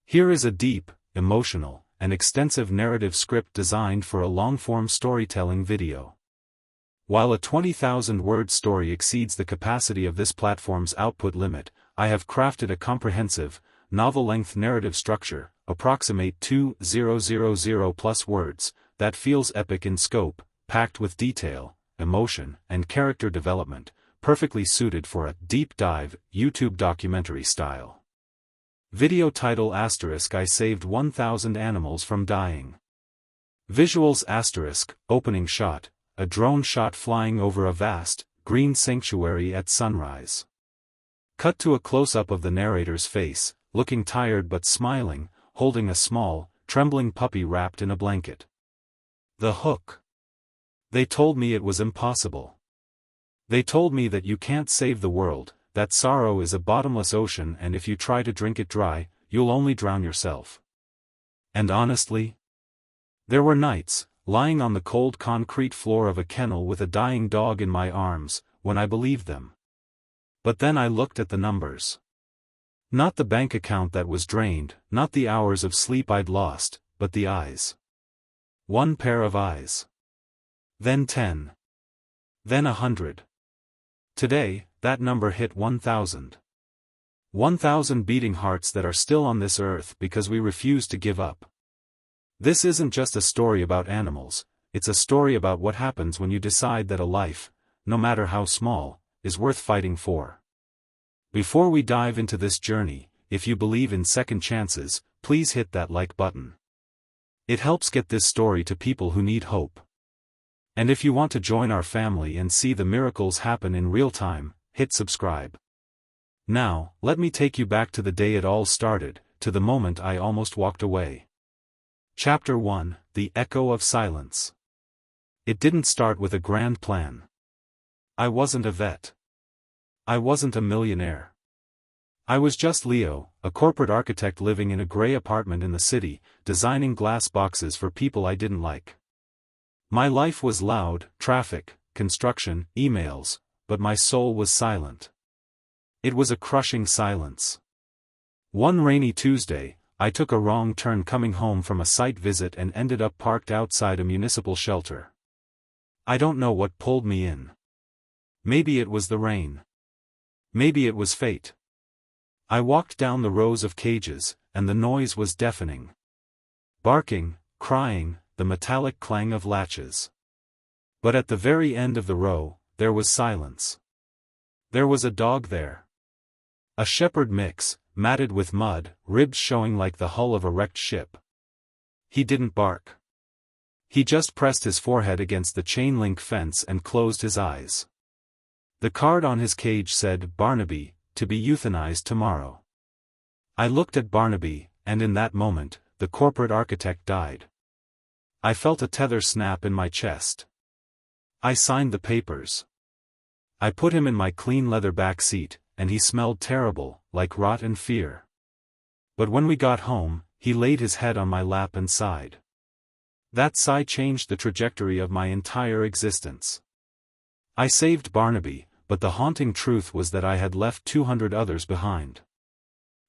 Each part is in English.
Here is a deep, emotional, and extensive narrative script designed for a long-form storytelling video. While a 20,000-word story exceeds the capacity of this platform's output limit, I have crafted a comprehensive, novel-length narrative structure, approximate 2,000+ words, that feels epic in scope, packed with detail, emotion, and character development, perfectly suited for a deep dive, YouTube documentary style. Video title *I saved 1,000 animals from dying. Visuals *, opening shot, a drone shot flying over a vast, green sanctuary at sunrise. Cut to a close-up of the narrator's face, looking tired but smiling, holding a small, trembling puppy wrapped in a blanket. The hook. They told me it was impossible. They told me that you can't save the world, that sorrow is a bottomless ocean and if you try to drink it dry, you'll only drown yourself. And honestly? There were nights, lying on the cold concrete floor of a kennel with a dying dog in my arms, when I believed them. But then I looked at the numbers. Not the bank account that was drained, not the hours of sleep I'd lost, but the eyes. One pair of eyes. Then 10. Then 100. Today, that number hit 1,000. 1,000 beating hearts that are still on this earth because we refuse to give up. This isn't just a story about animals, it's a story about what happens when you decide that a life, no matter how small, is worth fighting for. Before we dive into this journey, if you believe in second chances, please hit that like button. It helps get this story to people who need hope. And if you want to join our family and see the miracles happen in real time, hit subscribe. Now, let me take you back to the day it all started, to the moment I almost walked away. Chapter 1, The Echo of Silence. It didn't start with a grand plan. I wasn't a vet. I wasn't a millionaire. I was just Leo, a corporate architect living in a gray apartment in the city, designing glass boxes for people I didn't like. My life was loud, traffic, construction, emails, but my soul was silent. It was a crushing silence. One rainy Tuesday, I took a wrong turn coming home from a site visit and ended up parked outside a municipal shelter. I don't know what pulled me in. Maybe it was the rain. Maybe it was fate. I walked down the rows of cages, and the noise was deafening. Barking, crying, the metallic clang of latches. But at the very end of the row, there was silence. There was a dog there. A shepherd mix, matted with mud, ribs showing like the hull of a wrecked ship. He didn't bark. He just pressed his forehead against the chain-link fence and closed his eyes. The card on his cage said, "Barnaby, to be euthanized tomorrow." I looked at Barnaby, and in that moment, the corporate architect died. I felt a tether snap in my chest. I signed the papers. I put him in my clean leather back seat, and he smelled terrible, like rot and fear. But when we got home, he laid his head on my lap and sighed. That sigh changed the trajectory of my entire existence. I saved Barnaby, but the haunting truth was that I had left 200 others behind.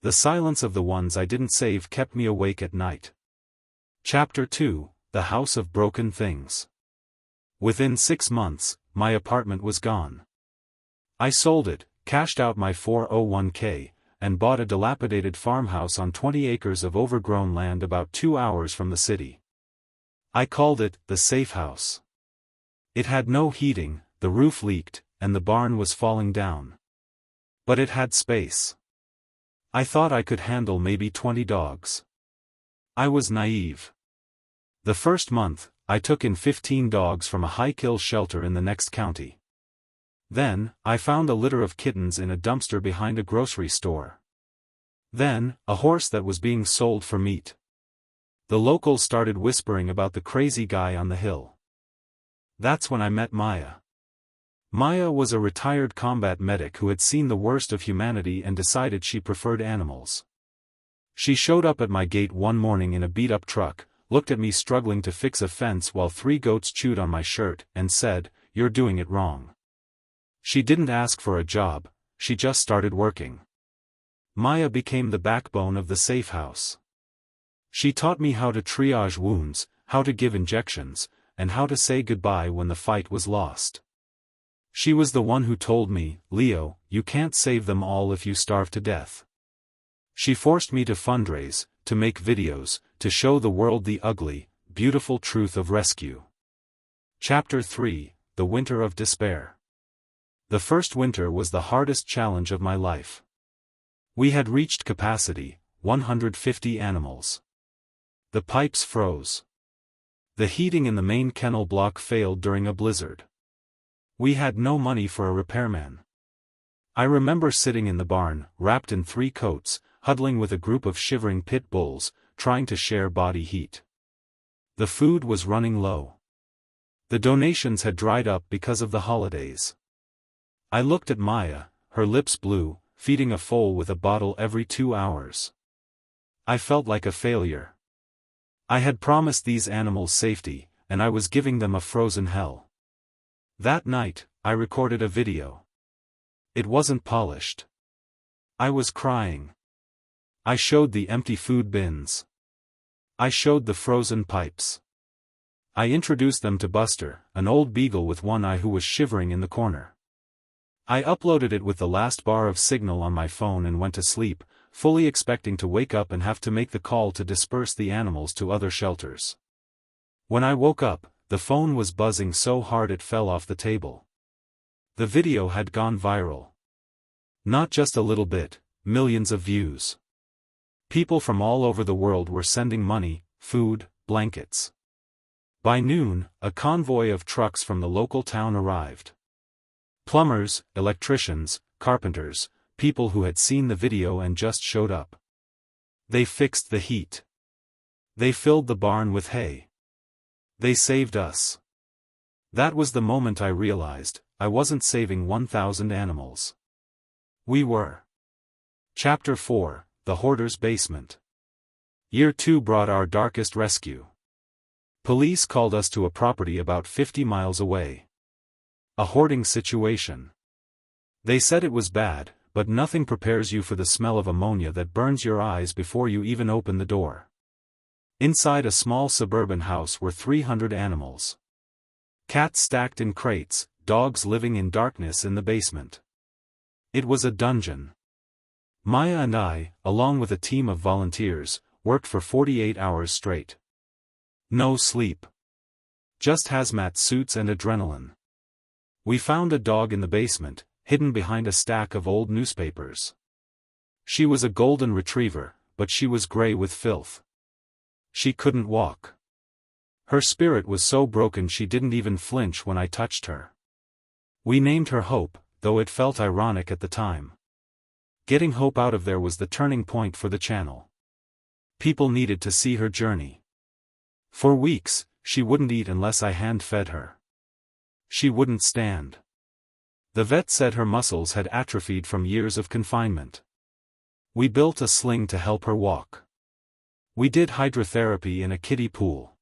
The silence of the ones I didn't save kept me awake at night. Chapter 2, The House of Broken Things. Within 6 months, my apartment was gone. I sold it, cashed out my 401k, and bought a dilapidated farmhouse on 20 acres of overgrown land about 2 hours from the city. I called it the safe house. It had no heating, the roof leaked, and the barn was falling down. But it had space. I thought I could handle maybe 20 dogs. I was naive. The first month, I took in 15 dogs from a high-kill shelter in the next county. Then, I found a litter of kittens in a dumpster behind a grocery store. Then, a horse that was being sold for meat. The locals started whispering about the crazy guy on the hill. That's when I met Maya. Maya was a retired combat medic who had seen the worst of humanity and decided she preferred animals. She showed up at my gate one morning in a beat-up truck, looked at me struggling to fix a fence while 3 goats chewed on my shirt, and said, "You're doing it wrong." She didn't ask for a job, she just started working. Maya became the backbone of the safe house. She taught me how to triage wounds, how to give injections, and how to say goodbye when the fight was lost. She was the one who told me, "Leo, you can't save them all if you starve to death." She forced me to fundraise, to make videos, to show the world the ugly, beautiful truth of rescue. Chapter 3: The Winter of Despair. The first winter was the hardest challenge of my life. We had reached capacity, 150 animals. The pipes froze. The heating in the main kennel block failed during a blizzard. We had no money for a repairman. I remember sitting in the barn, wrapped in 3 coats, huddling with a group of shivering pit bulls, trying to share body heat. The food was running low. The donations had dried up because of the holidays. I looked at Maya, her lips blue, feeding a foal with a bottle every 2 hours. I felt like a failure. I had promised these animals safety, and I was giving them a frozen hell. That night, I recorded a video. It wasn't polished. I was crying. I showed the empty food bins. I showed the frozen pipes. I introduced them to Buster, an old beagle with one eye who was shivering in the corner. I uploaded it with the last bar of signal on my phone and went to sleep, fully expecting to wake up and have to make the call to disperse the animals to other shelters. When I woke up, the phone was buzzing so hard it fell off the table. The video had gone viral. Not just a little bit, millions of views. People from all over the world were sending money, food, blankets. By noon, a convoy of trucks from the local town arrived. Plumbers, electricians, carpenters, people who had seen the video and just showed up. They fixed the heat. They filled the barn with hay. They saved us. That was the moment I realized, I wasn't saving 1,000 animals. We were. Chapter 4: The Hoarder's Basement. Year 2 brought our darkest rescue. Police called us to a property about 50 miles away. A hoarding situation. They said it was bad, but nothing prepares you for the smell of ammonia that burns your eyes before you even open the door. Inside a small suburban house were 300 animals. Cats stacked in crates, dogs living in darkness in the basement. It was a dungeon. Maya and I, along with a team of volunteers, worked for 48 hours straight. No sleep. Just hazmat suits and adrenaline. We found a dog in the basement, hidden behind a stack of old newspapers. She was a golden retriever, but she was gray with filth. She couldn't walk. Her spirit was so broken she didn't even flinch when I touched her. We named her Hope, though it felt ironic at the time. Getting Hope out of there was the turning point for the channel. People needed to see her journey. For weeks, she wouldn't eat unless I hand-fed her. She wouldn't stand. The vet said her muscles had atrophied from years of confinement. We built a sling to help her walk. We did hydrotherapy in a kiddie pool.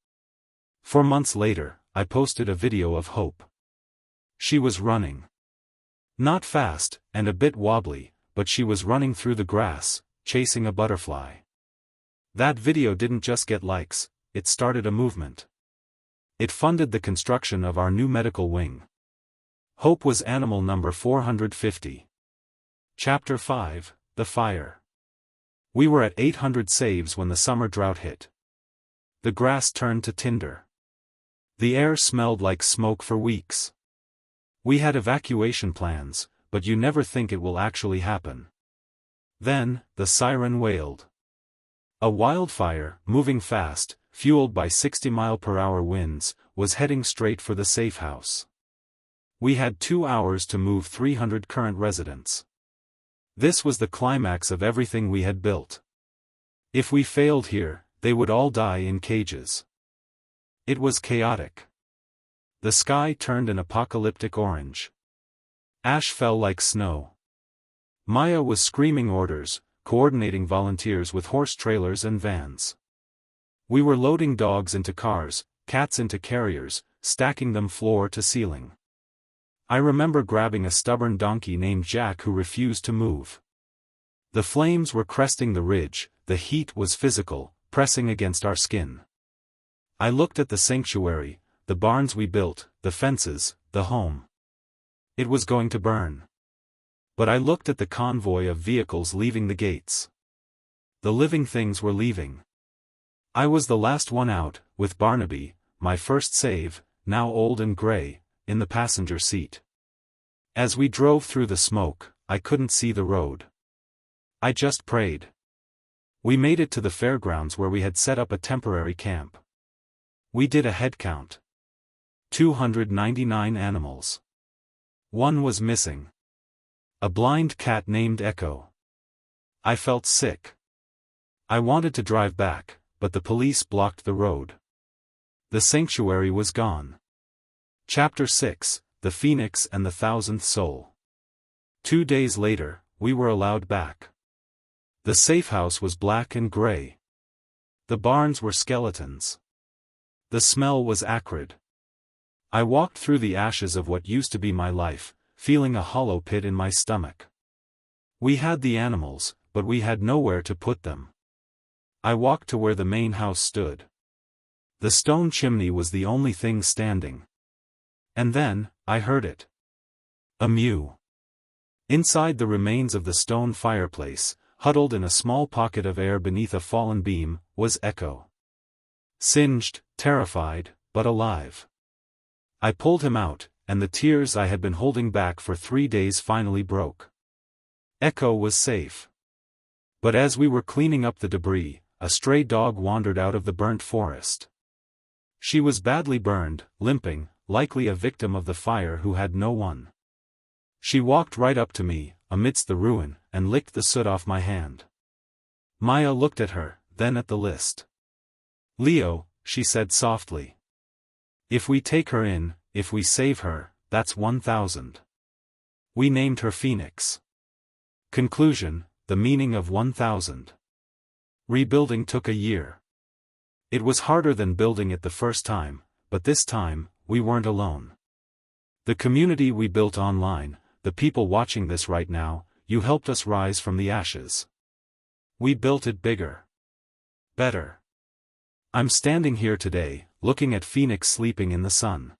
4 months later, I posted a video of Hope. She was running. Not fast, and a bit wobbly, but she was running through the grass, chasing a butterfly. That video didn't just get likes, it started a movement. It funded the construction of our new medical wing. Hope was animal number 450. Chapter 5: The Fire. We were at 800 saves when the summer drought hit. The grass turned to tinder. The air smelled like smoke for weeks. We had evacuation plans, but you never think it will actually happen. Then, the siren wailed. A wildfire, moving fast, fueled by 60-mile-per-hour winds, was heading straight for the safe house. We had 2 hours to move 300 current residents. This was the climax of everything we had built. If we failed here, they would all die in cages. It was chaotic. The sky turned an apocalyptic orange. Ash fell like snow. Maya was screaming orders, coordinating volunteers with horse trailers and vans. We were loading dogs into cars, cats into carriers, stacking them floor to ceiling. I remember grabbing a stubborn donkey named Jack who refused to move. The flames were cresting the ridge, the heat was physical, pressing against our skin. I looked at the sanctuary, the barns we built, the fences, the home. It was going to burn. But I looked at the convoy of vehicles leaving the gates. The living things were leaving. I was the last one out, with Barnaby, my first save, now old and gray, in the passenger seat. As we drove through the smoke, I couldn't see the road. I just prayed. We made it to the fairgrounds where we had set up a temporary camp. We did a head count. 299 animals. One was missing. A blind cat named Echo. I felt sick. I wanted to drive back, but the police blocked the road. The sanctuary was gone. Chapter 6, The Phoenix and the Thousandth Soul. 2 days later, we were allowed back. The safe house was black and gray. The barns were skeletons. The smell was acrid. I walked through the ashes of what used to be my life, feeling a hollow pit in my stomach. We had the animals, but we had nowhere to put them. I walked to where the main house stood. The stone chimney was the only thing standing. And then, I heard it. A mew. Inside the remains of the stone fireplace, huddled in a small pocket of air beneath a fallen beam, was Echo. Singed, terrified, but alive. I pulled him out, and the tears I had been holding back for 3 days finally broke. Echo was safe. But as we were cleaning up the debris, a stray dog wandered out of the burnt forest. She was badly burned, limping, likely a victim of the fire who had no one. She walked right up to me, amidst the ruin, and licked the soot off my hand. Maya looked at her, then at the list. "Leo," she said softly. "If we take her in, if we save her, that's 1,000. We named her Phoenix." Conclusion, the meaning of 1,000. Rebuilding took a year. It was harder than building it the first time, but this time, we weren't alone. The community we built online, the people watching this right now, you helped us rise from the ashes. We built it bigger. Better. I'm standing here today, looking at Phoenix sleeping in the sun.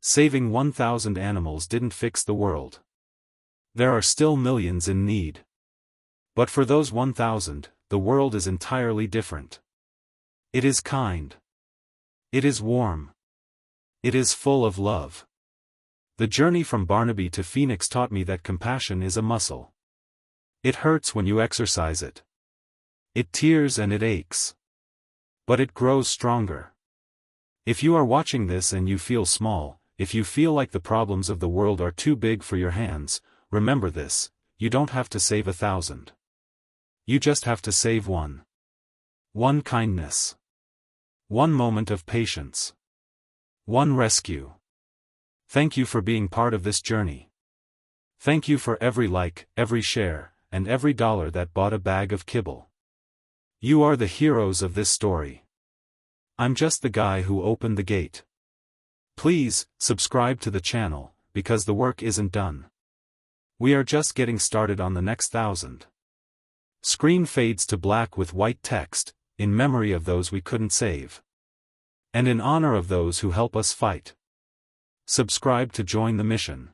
Saving 1,000 animals didn't fix the world. There are still millions in need. But for those 1,000, the world is entirely different. It is kind. It is warm. It is full of love. The journey from Barnaby to Phoenix taught me that compassion is a muscle. It hurts when you exercise it. It tears and it aches. But it grows stronger. If you are watching this and you feel small, if you feel like the problems of the world are too big for your hands, remember this: you don't have to save 1,000. You just have to save one. One kindness. One moment of patience. One rescue. Thank you for being part of this journey. Thank you for every like, every share, and every dollar that bought a bag of kibble. You are the heroes of this story. I'm just the guy who opened the gate. Please, subscribe to the channel, because the work isn't done. We are just getting started on the next 1,000. Screen fades to black with white text, in memory of those we couldn't save. And in honor of those who help us fight. Subscribe to join the mission.